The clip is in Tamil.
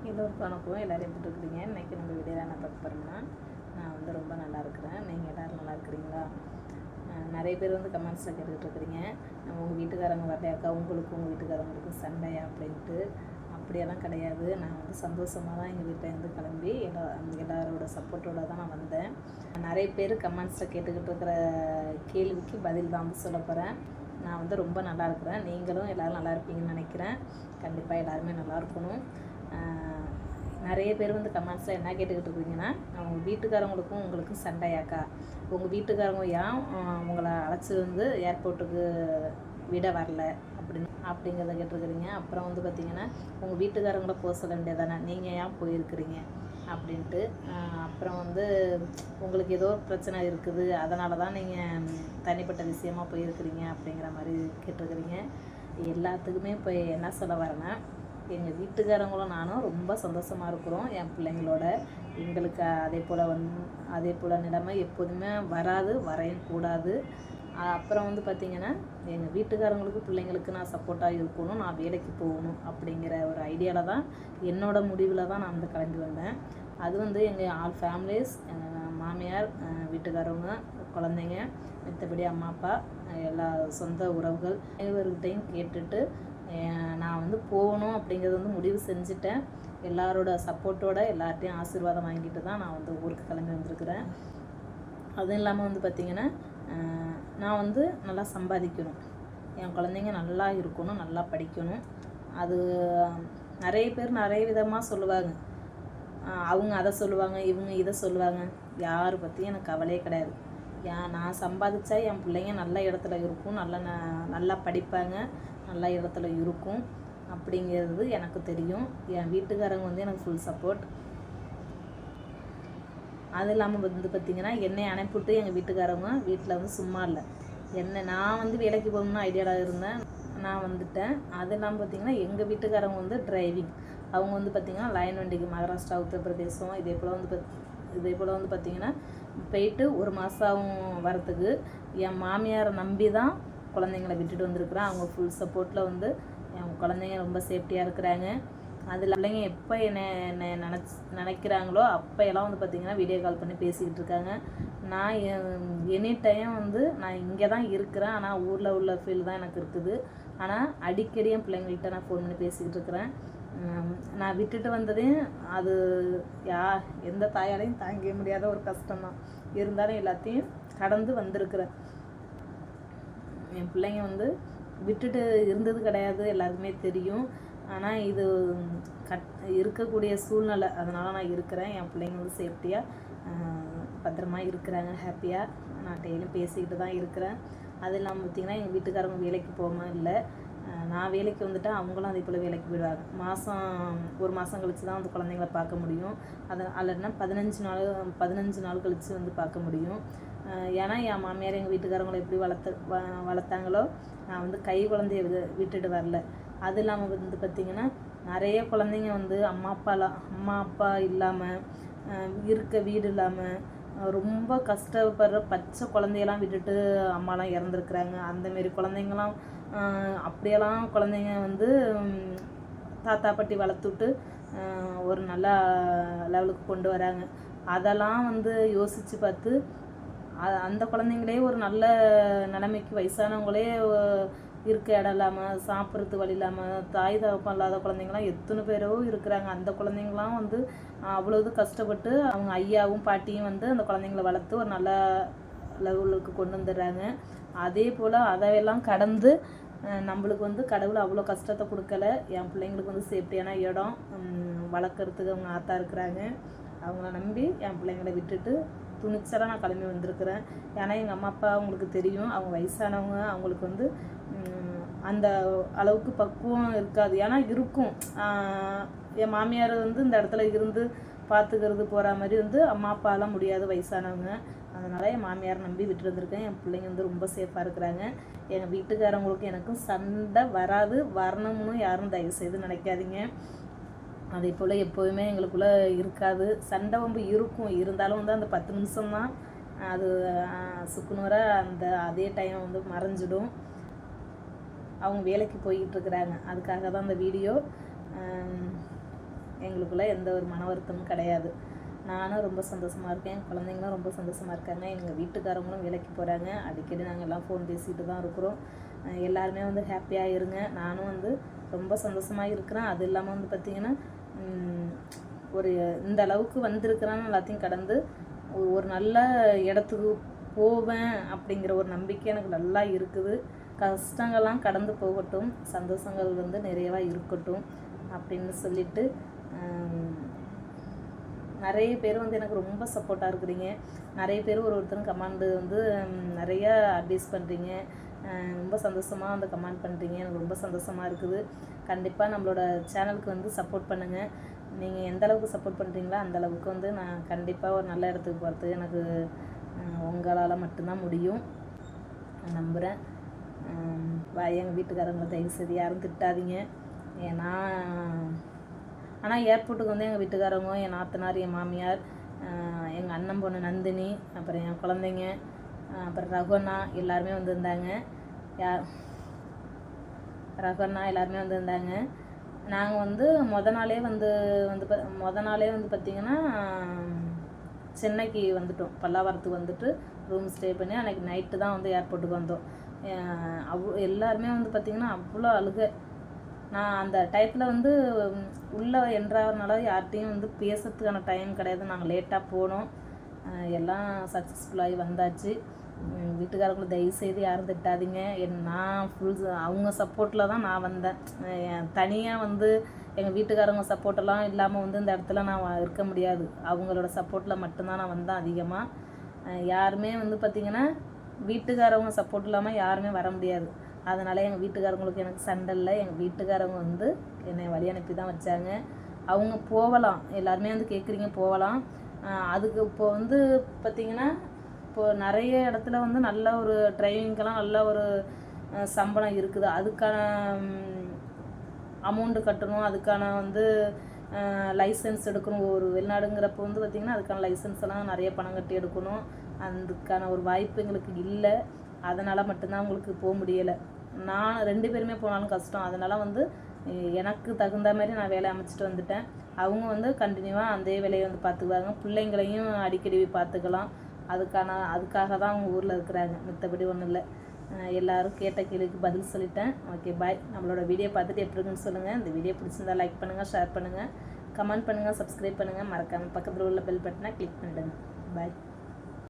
எல்லோருக்கும் வணக்கம். எல்லோரும் எப்படி இருக்கிறீங்க? இன்றைக்கி நம்ம வீடியோவில் என்ன பார்க்க போகிறோம்னா, நான் ரொம்ப நல்லா இருக்கிறேன். நீங்கள் எல்லோரும் நல்லா இருக்கிறீங்களா? நிறைய பேர் கமெண்ட்ஸில் கேட்டுக்கிட்டு இருக்கிறீங்க, உங்கள் வீட்டுக்காரங்க வரலையாக்கா, உங்களுக்கும் உங்கள் வீட்டுக்காரங்களுக்கும் சண்டையா அப்படின்ட்டு. அப்படியெல்லாம் கிடையாது. நான் சந்தோஷமாக தான் எங்கள் வீட்டிலேருந்து கிளம்பி எல்லாரோட சப்போர்ட்டோடு தான் நான் வந்தேன். நிறைய பேர் கமெண்ட்ஸில் கேட்டுக்கிட்டு இருக்கிற கேள்விக்கு பதில் தான் சொல்ல போகிறேன். நான் ரொம்ப நல்லா இருக்கிறேன். நீங்களும் எல்லோரும் நல்லா இருப்பீங்கன்னு நினைக்கிறேன். கண்டிப்பாக எல்லாருமே நல்லா இருக்கணும். நிறைய பேர் கமெண்ட்ஸில் என்ன கேட்டுக்கிட்டு இருக்கீங்கன்னா, உங்கள் வீட்டுக்காரங்களுக்கும் உங்களுக்கும் சண்டையாக்கா, உங்கள் வீட்டுக்காரங்க ஏன் உங்களை அழைச்சி ஏர்போர்ட்டுக்கு விட வரல அப்படிங்கிறத கேட்டிருக்கிறீங்க. அப்புறம் பார்த்திங்கன்னா, உங்கள் வீட்டுக்காரங்களை போக சொல்ல வேண்டியதானே, நீங்கள் ஏன் போயிருக்கிறீங்க அப்படின்ட்டு. அப்புறம் உங்களுக்கு ஏதோ பிரச்சனை இருக்குது, அதனால தான் நீங்கள் தனிப்பட்ட விஷயமாக போயிருக்கிறீங்க அப்படிங்கிற மாதிரி கேட்டிருக்கிறீங்க. எல்லாத்துக்குமே இப்போ என்ன சொல்ல வரேன்னா, எங்கள் வீட்டுக்காரங்களும் நானும் ரொம்ப சந்தோஷமாக இருக்கிறோம். என் பிள்ளைங்களோட எங்களுக்கு அதே போல் நிலைமை எப்போதுமே வராது, வரையும் கூடாது. அப்புறம் பார்த்திங்கன்னா, எங்கள் வீட்டுக்காரங்களுக்கு பிள்ளைங்களுக்கு நான் சப்போர்ட்டாக இருக்கணும், நான் வேலைக்கு போகணும் அப்படிங்கிற ஒரு ஐடியாவில் தான், என்னோடய முடிவில் தான் நான் கிளம்பி வந்தேன். அது எங்கள் ஆல் ஃபேமிலிஸ், மாமியார், வீட்டுக்காரவங்க, குழந்தைங்க, மற்றபடி அம்மா அப்பா, எல்லா சொந்த உறவுகள் அனைவர்கிட்டையும் கேட்டுட்டு நான் போகணும் அப்படிங்கிறது முடிவு செஞ்சுட்டேன். எல்லாரோட சப்போர்ட்டோடு எல்லார்ட்டையும் ஆசீர்வாதம் வாங்கிட்டு தான் நான் ஊருக்கு கிளம்பி வந்திருக்கிறேன். அதுவும் இல்லாமல் பார்த்திங்கன்னா, நான் நல்லா சம்பாதிக்கணும், என் குழந்தைங்க நல்லா இருக்கணும், நல்லா படிக்கணும். அது நிறைய பேர் நிறைய விதமாக சொல்லுவாங்க. அவங்க அதை சொல்லுவாங்க, இவங்க இதை சொல்லுவாங்க. யாரை பற்றியும் எனக்கு கவலையே கிடையாது. நான் சம்பாதிச்சா என் பிள்ளைங்க நல்ல இடத்துல இருக்கும், நல்லா படிப்பாங்க, நல்ல இடத்துல இருக்கும் அப்படிங்கிறது எனக்கு தெரியும். என் வீட்டுக்காரங்க எனக்கு ஃபுல் சப்போர்ட். அது இல்லாமல் பார்த்திங்கன்னா, என்னை அனுப்பிவிட்டு எங்கள் வீட்டுக்காரங்க வீட்டில் சும்மா இல்லை. நான் வேலைக்கு போகணும்னு ஐடியாவில் இருந்தேன், நான் வந்துட்டேன். அது இல்லாமல் பார்த்திங்கன்னா, எங்கள் வீட்டுக்காரங்க டிரைவிங், அவங்க பார்த்திங்கன்னா லைன் வண்டிக்கு மகாராஷ்டிரா, உத்தரப்பிரதேசம் இதே போல் பார்த்திங்கன்னா போயிட்டு ஒரு மாதம் வரத்துக்கு என் மாமியாரை நம்பி தான் குழந்தைங்கள விட்டுட்டு வந்திருக்குறேன். அவங்க ஃபுல் சப்போர்ட்டில் என் குழந்தைங்க ரொம்ப சேஃப்டியாக இருக்கிறாங்க. அதில் பிள்ளைங்க எப்போ என்னை நினைக்கிறாங்களோ அப்போ எல்லாம் பார்த்திங்கன்னா வீடியோ கால் பண்ணி பேசிக்கிட்டு இருக்காங்க. நான் எனி டைம் நான் இங்கே தான் இருக்கிறேன், ஆனால் ஊரில் உள்ள ஃபீல் தான் எனக்கு இருக்குது. ஆனால் அடிக்கடி என் பிள்ளைங்கள்கிட்ட நான் ஃபோன் பண்ணி பேசிக்கிட்டு இருக்கிறேன். நான் விட்டுட்டு வந்ததையும் அது எந்த தாயாலையும் தாங்க முடியாத ஒரு கஷ்டம்தான். இருந்தாலும் எல்லாத்தையும் கடந்து வந்திருக்கிறேன். என் பிள்ளைங்க விட்டுட்டு இருந்தது கிடையாது, எல்லாருக்குமே தெரியும். ஆனால் இது இருக்கக்கூடிய சூழ்நிலை, அதனால் நான் இருக்கிறேன். என் பிள்ளைங்க சேஃப்டியாக பத்திரமாக இருக்கிறாங்க, ஹாப்பியாக. நான் டெய்லியும் பேசிக்கிட்டு தான் இருக்கிறேன். அது இல்லாமல் பார்த்திங்கன்னா, எங்கள் வீட்டுக்காரங்க வேலைக்கு போகாமல் இல்லை. நான் வேலைக்கு வந்துட்டால் அவங்களும் அதே போல் வேலைக்கு போயிடுவாங்க. ஒரு மாதம் கழித்து தான் குழந்தைங்கள பார்க்க முடியும். அல்லனா 15 நாள் கழித்து பார்க்க முடியும். ஏன்னா என் மாமியார் எங்கள் வீட்டுக்காரங்களை எப்படி வளர்த்தாங்களோ, நான் கை குழந்தைய விட்டுட்டு வரல. அது இல்லாமல் பார்த்திங்கன்னா, நிறைய குழந்தைங்க அம்மா அப்பா இல்லாமல், இருக்க வீடு இல்லாமல் ரொம்ப கஷ்டப்படுற பச்சை குழந்தையெல்லாம் விட்டுட்டு அம்மாலாம் இறந்துருக்குறாங்க. அந்தமாரி குழந்தைங்களாம் அப்படியெல்லாம் குழந்தைங்க தாத்தா பாட்டி வளர்த்துட்டு ஒரு நல்ல லெவலுக்கு கொண்டு வராங்க. அதெல்லாம் யோசித்து பார்த்து அந்த குழந்தைங்களே ஒரு நல்ல நிலைமைக்கு, வயசானவங்களே இருக்க இடம் இல்லாமல், சாப்பிட்றதுக்கு வழி இல்லாமல், தாய் தகப்பம் இல்லாத குழந்தைங்களாம் எத்தனை பேரோ இருக்கிறாங்க. அந்த குழந்தைங்களாம் அவ்வளோது கஷ்டப்பட்டு அவங்க ஐயாவும் பாட்டியும் அந்த குழந்தைங்கள வளர்த்து ஒரு நல்ல லெவலுக்கு கொண்டு வந்துடுறாங்க. அதே போல் அதையெல்லாம் கடந்து நம்மளுக்கு கடவுள் அவ்வளோ கஷ்டத்தை கொடுக்கல. என் பிள்ளைங்களுக்கு சேஃப்டியான இடம், வளர்க்குறதுக்கு அவங்க ஆத்தா இருக்கிறாங்க. அவங்கள நம்பி என் பிள்ளைங்களை விட்டுட்டு துணிச்சலாக நான் கிளம்பி வந்திருக்கிறேன். ஏன்னா எங்கள் அம்மா அப்பா அவங்களுக்கு தெரியும், அவங்க வயசானவங்க, அவங்களுக்கு அந்த அளவுக்கு பக்குவம் இருக்காது. ஏன்னா இருக்கும், என் மாமியார் இந்த இடத்துல இருந்து பார்த்துக்கிறது போகிற மாதிரி அம்மா அப்பாலாம் முடியாது, வயசானவங்க. அதனால் என் மாமியார் நம்பி விட்டு வந்திருக்கேன். என் பிள்ளைங்க ரொம்ப சேஃபாக இருக்கிறாங்க. எங்கள் வீட்டுக்காரவங்களுக்கும் எனக்கும் சண்டை வராது, வரணும்னு யாரும் தயவுசெய்து நினைக்காதீங்க. அதே போல் எப்போதுமே எங்களுக்குள்ளே இருக்காது. சண்டை வம்பு இருக்கும், இருந்தாலும் அந்த 10 நிமிஷம்தான், அது சுக்குநூறாக அதே டைம் மறைஞ்சிடும். அவங்க வேலைக்கு போய்கிட்டு இருக்கிறாங்க. அதுக்காக தான் அந்த வீடியோ. எங்களோட எங்களுக்குள்ளே எந்த ஒரு மன வருத்தமும் கிடையாது. நானும் ரொம்ப சந்தோஷமாக இருக்கேன், என் குழந்தைங்களும் ரொம்ப சந்தோஷமாக இருக்காங்க, எங்கள் வீட்டுக்காரவங்களும் வேலைக்கு போகிறாங்க. அடிக்கடி நாங்கள் எல்லாம் ஃபோன் பேசிகிட்டு தான் இருக்கிறோம். எல்லாருமே வந்து ஹாப்பியாக இருங்க. நானும் வந்து ரொம்ப சந்தோஷமாக இருக்கிறேன். அது இல்லாமல் வந்து பார்த்திங்கன்னா ஒரு இந்த அளவுக்கு வந்திருக்கிறேன்னு எல்லாத்தையும் கடந்து ஒரு நல்ல இடத்துக்கு போவேன் அப்படிங்கிற ஒரு நம்பிக்கை எனக்கு நல்லா இருக்குது. கஷ்டங்கள்லாம் கடந்து போகட்டும், சந்தோஷங்கள் வந்து நிறையவாக இருக்கட்டும் அப்படின்னு சொல்லிட்டு நிறைய பேர் வந்து எனக்கு ரொம்ப சப்போர்ட்டாக இருக்கிறீங்க. நிறைய பேர் ஒருத்தரும் கமெண்ட் வந்து நிறைய அட்வைஸ் பண்ணுறீங்க. ரொம்ப சந்தோஷமாக வந்து கமெண்ட் பண்ணுறீங்க. எனக்கு ரொம்ப சந்தோஷமாக இருக்குது. கண்டிப்பாக நம்மளோட சேனலுக்கு வந்து சப்போர்ட் பண்ணுங்கள். நீங்கள் எந்த அளவுக்கு சப்போர்ட் பண்ணுறீங்களோ அந்த அளவுக்கு வந்து நான் கண்டிப்பாக ஒரு நல்ல இடத்துக்கு போகிறதுக்கு எனக்கு உங்களால் மட்டும்தான் முடியும் நம்புகிறேன். எங்கள் வீட்டுக்காரங்களை தயவுசெய்து யாரும் திட்டாதீங்க. ஏன்னா ஆனால் ஏர்போர்ட்டுக்கு வந்து எங்கள் வீட்டுக்காரவங்க, என் நாத்தனார், என் மாமியார், எங்கள் அண்ணன் பொண்ணு நந்தினி, அப்புறம் என் குழந்தைங்க, அப்புறம் ரகுண்ணா எல்லாருமே வந்திருந்தாங்க. ரகுண்ணா எல்லாருமே வந்திருந்தாங்க. நாங்கள் வந்து மொதல் நாளே வந்து பார்த்திங்கன்னா சென்னைக்கு வந்துட்டோம். பல்லாவரத்துக்கு வந்துட்டு ரூம் ஸ்டே பண்ணி அன்றைக்கி நைட்டு தான் வந்து ஏர்போர்ட்டுக்கு வந்தோம். எல்லாருமே வந்து பார்த்திங்கன்னா அவ்வளோ அழுக. நான் அந்த டைத்தில் வந்து உள்ளே என்ட்ராகிறதுனால யார்கிட்டையும் வந்து பேசுறதுக்கான டைம் கிடையாது. நாங்கள் லேட்டாக போனோம். எல்லாம் சக்ஸஸ்ஃபுல்லாகி வந்தாச்சு. வீட்டுக்காரங்களை தயவுசெய்து யாரும் திட்டாதீங்க. நான் அவங்க சப்போர்ட்டில் தான் நான் வந்தேன். தனியாக வந்து எங்கள் வீட்டுக்காரங்க சப்போர்ட்டெல்லாம் இல்லாமல் வந்து இந்த இடத்துல நான் இருக்க முடியாது. அவங்களோட சப்போர்ட்டில் மட்டும்தான் நான் வந்தேன். அதிகமாக யாருமே வந்து பார்த்திங்கன்னா வீட்டுக்காரவங்க சப்போர்ட் இல்லாமல் யாருமே வர முடியாது. அதனால் எங்கள் வீட்டுக்காரங்களுக்கு எனக்கு சண்டை இல்லை. எங்கள் வீட்டுக்காரவங்க வந்து என்னை வழி அனுப்பி தான் வச்சாங்க. அவங்க போகலாம், எல்லாருமே வந்து கேட்குறீங்க போகலாம். அதுக்கு இப்போ வந்து பார்த்திங்கன்னா இப்போது நிறைய இடத்துல வந்து நல்ல ஒரு டிரைவிங்கெல்லாம் நல்ல ஒரு சம்பளம் இருக்குது. அதுக்கான அமௌண்ட்டு கட்டணும், அதுக்கான வந்து லைசன்ஸ் எடுக்கணும். ஒரு வெளிநாடுங்கிறப்போ வந்து பார்த்திங்கன்னா அதுக்கான லைசன்ஸ் எல்லாம் நிறைய பணம் கட்டி எடுக்கணும். அதுக்கான ஒரு வாய்ப்பு எங்களுக்கு இல்லை. அதனால் மட்டும்தான் உங்களுக்கு போக முடியலை. நான் 2 பேருமே போனாலும் கஷ்டம். அதனால் வந்து எனக்கு தகுந்த மாதிரி நான் வேலை அமைச்சிட்டு வந்துட்டேன். அவங்க வந்து கண்டினியூவாக அந்த வேலையை வந்து பார்த்துக்குவாங்க. பிள்ளைங்களையும் அடிக்கடி பார்த்துக்கலாம். அதுக்காக தான் அவங்க ஊரில் இருக்கிறாங்க, மற்றபடி ஒன்றும் இல்லை. எல்லோரும் கேட்ட கேள்விக்கு பதில் சொல்லிட்டேன். ஓகே, பாய். நம்மளோட வீடியோ பார்த்துட்டு எப்படி இருக்குன்னு சொல்லுங்கள். இந்த வீடியோ பிடிச்சிருந்தா லைக் பண்ணுங்கள், ஷேர் பண்ணுங்கள், கமெண்ட் பண்ணுங்கள், சப்ஸ்கிரைப் பண்ணுங்கள். மறக்காமல் பக்கத்தில் உள்ள பெல் பட்டனை கிளிக் பண்ணிவிடுங்க. பாய்.